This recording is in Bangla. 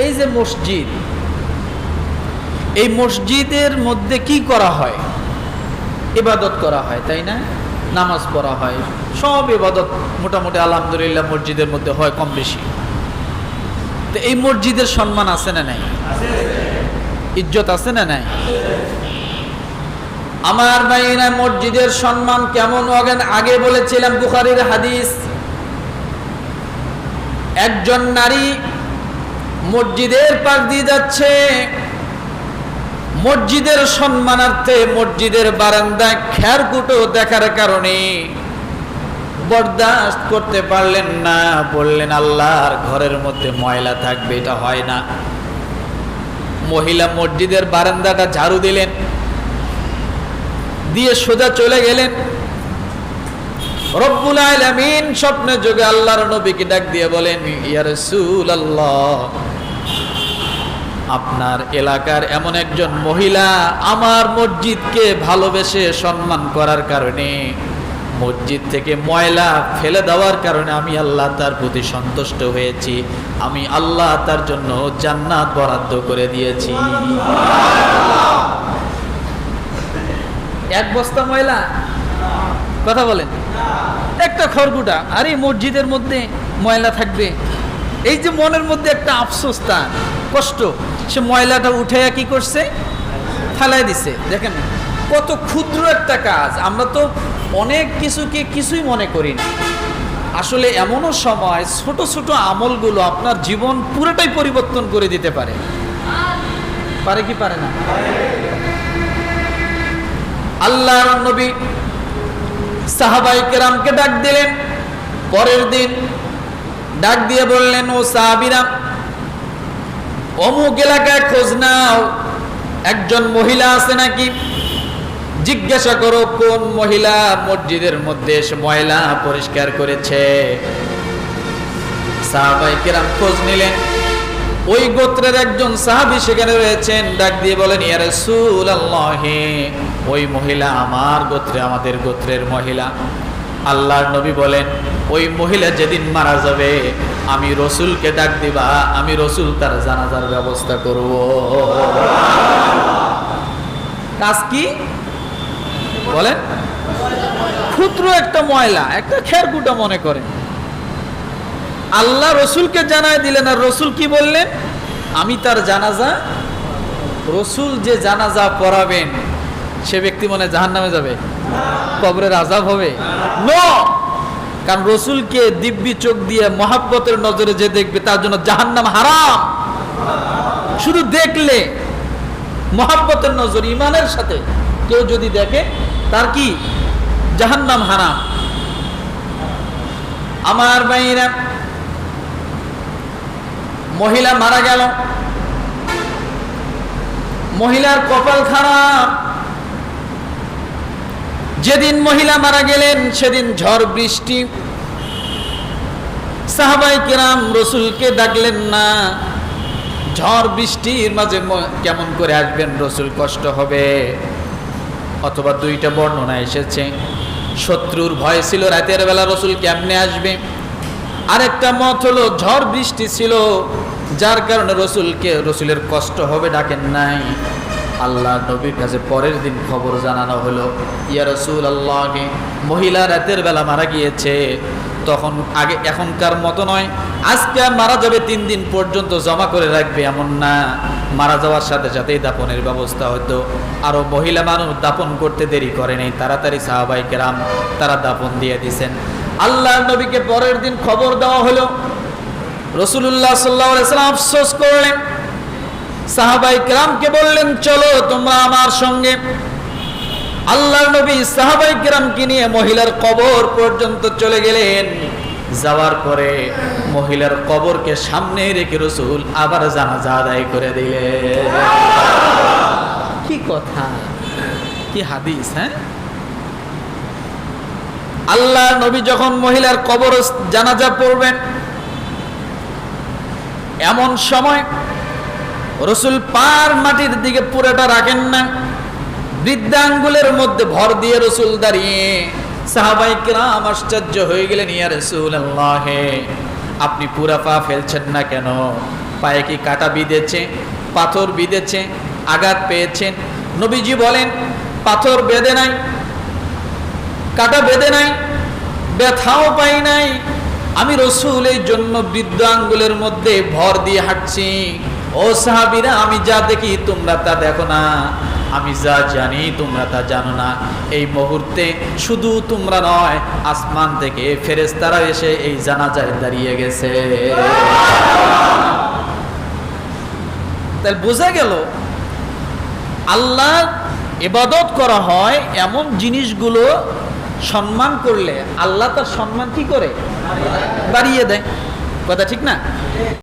এই যে মসজিদ, এই মসজিদের মধ্যে কি করা হয়? ইবাদত করা হয়, তাই না? নামাজ পড়া হয়, সব ইবাদত মোটামুটি আলহামদুলিল্লাহ মসজিদের মধ্যে হয় কম বেশি। তো এই মসজিদের সম্মান আছে না নাই? ইজ্জত আছে না নাই? আমার ভাইরা, মসজিদের সম্মান কেমন আগে বলেছিলাম, বুখারীর হাদিস। একজন নারী মসজিদের পাশ দিয়ে যাচ্ছে, মসজিদের সম্মানার্থে মসজিদের বারান্দায় খেরকুটো দেখার কারণে বরদাস্ত করতে পারলেন না, বললেন আল্লাহর ঘরের মধ্যে ময়লা থাকবে, এটা হয় না। মহিলা মসজিদের বারান্দাটা ঝাড়ু দিলেন, দিয়ে সোজা চলে গেলেন। রব্বুল আলামিন স্বপ্নে যোগে আল্লাহর নবীকে ডাক দিয়ে বলেন, ইয়া রাসূলুল্লাহ, আপনার এলাকার এমন একজন মহিলা আমার মসজিদকে ভালোবেসে সম্মান করার কারণে, মসজিদ থেকে ময়লা ফেলে দেওয়ার কারণে আমি আল্লাহ তার প্রতি সন্তুষ্ট হয়েছি, আমি আল্লাহ তার জন্য জান্নাত বরাদ্দ করে দিয়েছি। এক বস্তা ময়লা, কথা বলেন, একটা খড়কুটা, আর এই মসজিদের মধ্যে ময়লা থাকবে। এই যে মনের মধ্যে একটা আফসোস, তা কষ্ট, সে ময়লাটা উঠে কি করছে? ফেলাই দিছে। দেখেন কত ক্ষুদ্র একটা কাজ। আমরা তো অনেক কিছুকে কিছুই মনে করি না। আসলে এমনও সময় ছোট ছোট আমলগুলো আপনার জীবন পুরোটাই পরিবর্তন করে দিতে পারে। পারে কি পারে না? আল্লাহর নবী সাহাবায়ে কেরামকে ডাক দিলেন। পরের দিন ডাক দিয়ে বললেন, ও সাহাবীরা, অমুক এলাকায় খোঁজ নাও, একজন মহিলা আছে নাকি? জিজ্ঞাসা করো কোন মহিলা মসজিদের মধ্যে এসে ময়লা পরিষ্কার করেছে। সাহাবায়ে কেরাম খোঁজ নিলেন, ওই গোত্রের একজন সাহাবী সেখানে রয়েছেন। ডাক দিয়ে বলেন, ইয়া রাসূলুল্লাহ, ওই মহিলা আমার গোত্রে, আমাদের গোত্রের মহিলা। আল্লাহর নবী বলেন, ওই মহিলা যেদিন মারা যাবে আমি রসুলকে ডাক দিবা, আমি রসুল তার জানাজার ব্যবস্থা করব। কাজ কি বলেন? ক্ষুদ্র একটা ময়লা, একটা খেরকুটা মনে করেন। আল্লাহ রসুলকে জানায় দিলেন, আর রসুল কি বললেন? আমি তার জানাজা, রসুল যে জানাজা পড়াবেন সে ব্যক্তি মনে জাহান্নামে যাবে? কবরের আযাব হবে? নো, কারণ রসুলকে দিব্যি চোখ দিয়ে মহাব্বতের নজরে যে দেখবে তার জন্য জাহান্নাম হারাম। শুধু দেখলে মহাব্বতের নজর, ইমানের সাথে কেউ যদি দেখে তার কি? জাহান্নাম হারাম। আমার ভাইরা, মহিলা মারা গেল, মহিলার কপাল খারাপ। যেদিন মহিলা মারা গেলেন সেদিন ঝড় বৃষ্টি। সাহাবায়ে কেরাম রসুলকে ডাকলেন না। ঝড় বৃষ্টির মাঝে কেমন করে আসবেন? রসুল কষ্ট হবে। অথবা দুইটা বর্ণনা এসেছে, শত্রুর ভয় ছিল, রাতের বেলা রসুল কেমনে আসবে। আরেকটা মত হলো ঝড় বৃষ্টি ছিল, যার কারণে রসুলের কষ্ট হবে, ডাকেন নাই। আল্লাহ নবীর কাছে পরের দিন খবর জানানো হলো, ইয়া রাসূলুল্লাহ, মহিলা রাতের বেলা মারা গিয়েছে। তখন আগে এখনকার মতো নয়, আজকে মারা যাবে 3 দিন পর্যন্ত জমা করে রাখবে এমন না, মারা যাওয়ার সাথে সাথেই দাফনের ব্যবস্থা হতো। আরো মহিলা মানুষ দাফন করতে দেরি করে নেই, তাড়াতাড়ি সাহাবায়ে কেরাম তারা দাফন দিয়ে দিয়েছেন। আল্লাহ নবীকে পরের দিন খবর দেওয়া হলো। রাসূলুল্লাহ সাল্লাল্লাহু আলাইহি ওয়াসাল্লাম আফসোস করলেন, সাহাবায়ে কেরামকে বললেন, চলো তোমরা আমার সঙ্গে। আল্লাহর নবী সাহাবায়ে কেরামকে নিয়ে মহিলার কবর পর্যন্ত চলে গেলেন। যাওয়ার পরে মহিলার কবরকে সামনে রেখে রাসূল আবার জানাজা আদায় করে দিলেন। কি কথা, কি হাদিস! হ্যাঁ, আল্লাহর নবী যখন মহিলার কবর জানাজা পড়বেন, এমন সময় রাসূল পার মাটির দিকে পুরোটা রাখেন না, বৃদ্ধাঙ্গুলের মধ্যে ভর দিয়ে রাসূল দাঁড়িয়ে। সাহাবায়ে কেরাম আশ্চর্য হয়ে গেলেন, ইয়া রাসূলুল্লাহ, আপনি পুরা পা ফেলছেন না কেন? পায়ে কি কাটা বিঁধেছে, পাথর বিঁধেছে, আঘাত পেয়েছেন? নবীজি বলেন, পাথর বেঁধে নাই, কাটা বেঁধে নাই, ব্যথাও পাই নাই। আমি রাসূল এই জন্য বৃদ্ধ আঙ্গুলের মধ্যে ভর দিয়ে হাঁটছি। ও সাহাবীরা, আমি যা দেখি তোমরা তা দেখো না, আমি যা জানি তোমরা তা জানো না। এই মুহূর্তে শুধু তোমরা নয়, আসমান থেকে ফেরেশতারা এসে এই জানাজায় দাঁড়িয়ে গেছে। তাহলে বোঝা গেল আল্লাহর ইবাদত করা হয় এমন জিনিসগুলো সম্মান করলে আল্লাহ তার সম্মান কি করে? বাড়িয়ে দেয়। কথা ঠিক না?